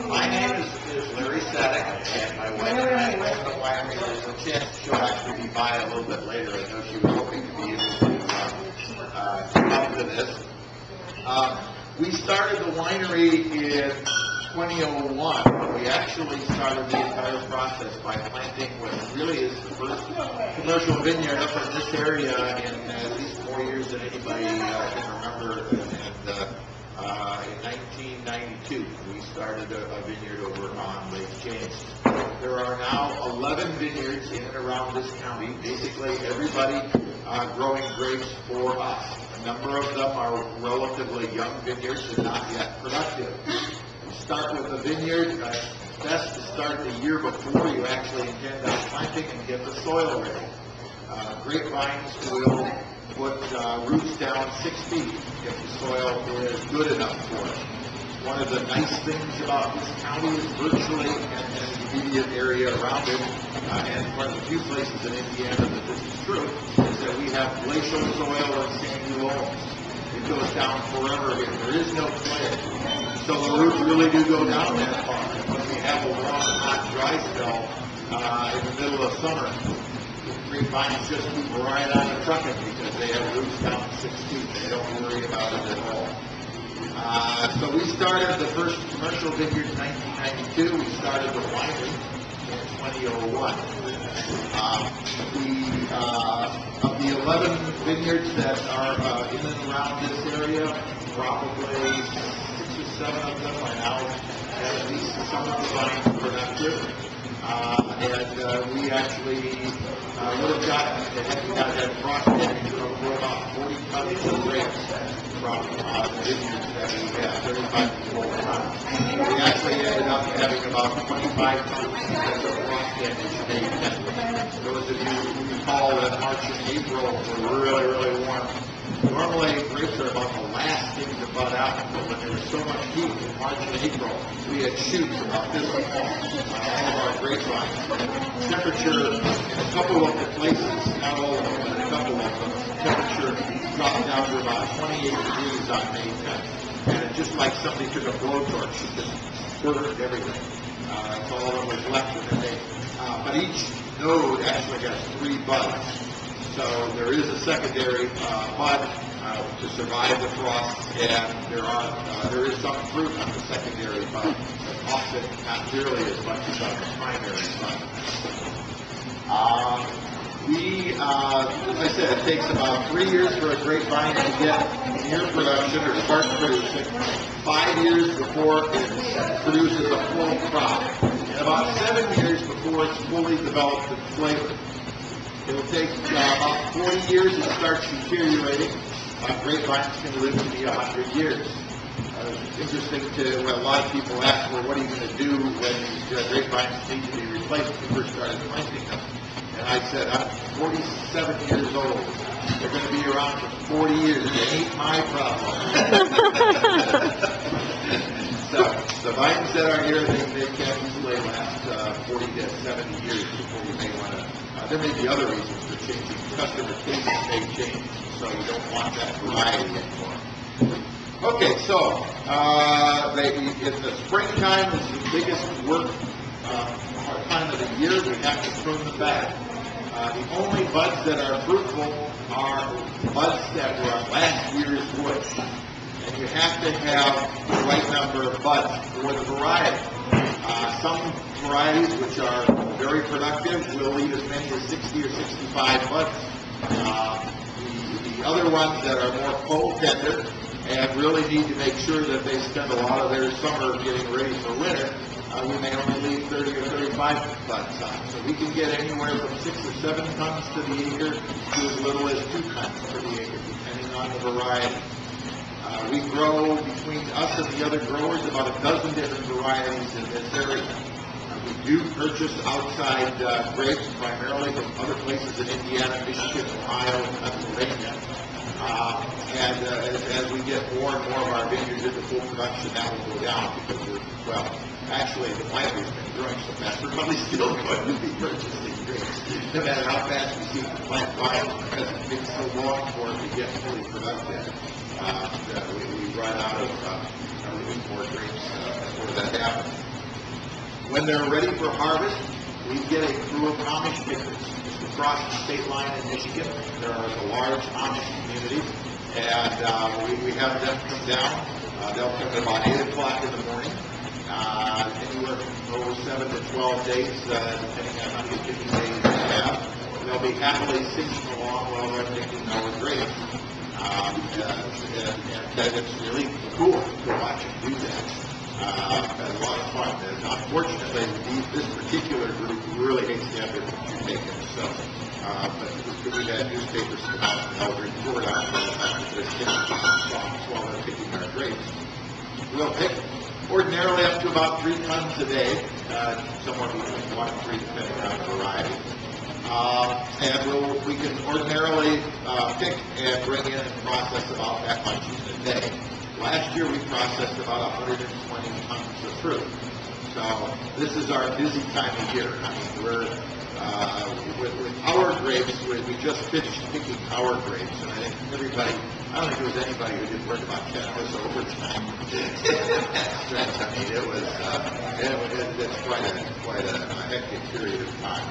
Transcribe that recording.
My name is Larry Satek, and my wife and I own the winery. There's a chance she'll actually be by a little bit later. I know she was hoping to be able to come to this. We started the winery in 2001. We actually started the entire process by planting what really is the first commercial vineyard up in this area in at least more years than anybody can remember. In 1992, we started a vineyard over on Lake James. There are now 11 vineyards in and around this county. Basically, everybody growing grapes for us. A number of them are relatively young vineyards and not yet productive. You start with a vineyard. It's best to start the year before you actually intend on planting and get the soil ready. Grapevines will put roots down 6 feet if the soil is good enough for it. One of the nice things about this county is virtually, and the immediate area around it, and one of the few places in Indiana that this is true, is that we have glacial soil and sandy loams. It goes down forever here. There is no clay. So the roots really do go down that far. And when we have a long, hot, dry spell in the middle of summer, grapevines just move right on the trucking because they have roots down 6 feet. They don't worry about it at all. So we started the first commercial vineyard in 1992. We started the winery in 2001. Of the 11 vineyards that are in and around this area, probably 6 or 7 of them are now at least some of the vines productive. And we actually would have gotten that frost damage from about 40 tons of grapes from the vineyards that we had, 35 to 40 tons. We actually ended up having about 25 tons because of frost damage made. Those of you who recall that March and April were really, really warm. Normally, grapes are about the last thing to bud out, but when there was so much heat in March and April, we had shoots about this long on all of our grapevines. Temperature in a couple of the places, not all of them, but in a couple of them, temperature dropped down to about 28 degrees on May 10th. And it's just like somebody took a blowtorch and just burned everything. That's all that was left of the day. But each node actually has 3 buds. So there is a secondary bud to survive the frost, and there is some fruit on the secondary bud, but often not nearly as much as on the primary bud. As I said, it takes about 3 years for a grapevine to get near production or start producing, 5 years before it produces a full crop, and about 7 years before it's fully developed and flavored. It will take about 40 years to start deteriorating. Grapevines can live to be 100 years. It's interesting to a lot of people ask, well, what are you going to do when these grapevines need to be replaced when you first started planting them? And I said, I'm 47 years old. They're going to be around for 40 years. It ain't my problem. So the vines that are here, they can usually last 40 to 70 years before you may want to. There may be other reasons for changing. Customer tastes may change, so you don't want that variety anymore. Okay, so in the springtime is the biggest work time of the year. We have to prune the bag. The only buds that are fruitful are buds that were on last year's wood. And you have to have the right number of buds for the variety. Some varieties, which are very productive, will leave as many as 60 or 65 buds. The other ones that are more cold tender and really need to make sure that they spend a lot of their summer getting ready for winter, we may only leave 30 or 35 buds on. So we can get anywhere from 6 or 7 tons to the acre to as little as 2 tons to the acre, depending on the variety. We grow between us and the other growers about a dozen different varieties in this area. We do purchase outside grapes, primarily from other places in Indiana, Michigan, Ohio, and Pennsylvania. And as we get more and more of our vineyards into full production, that will go down because actually the winery's been growing so fast, we're probably still going to be purchasing grapes, no matter how fast we see the plant vine, because it takes so long for it to get fully productive. We run out of import grapes before that happens. When they're ready for harvest, we get a crew of Amish pickers just across the state line in Michigan. There is a large Amish community, and we have them come down. They'll come at about 8 o'clock in the morning, anywhere from 7 to 12 days, depending on how many picking days they have. They'll be happily singing along while they're picking our grapes. And it's really cool to watch them do that. It's a lot of fun. And unfortunately, this particular group really hates to have their picture taken. So, but we had newspapers come out and they'll report on the songs while they're picking our grapes. We'll pick ordinarily up to about 3 tons a day, somewhere between 1 and 3 depending on the variety. And we can ordinarily pick and bring in and process about that much in a day. Last year we processed about 120 tons of fruit. So this is our busy time of year. I mean, we're with our grapes, we just finished picking our grapes, and I think I don't think there was anybody who didn't work about 10 hours overtime. I mean, it's quite a hectic period of time.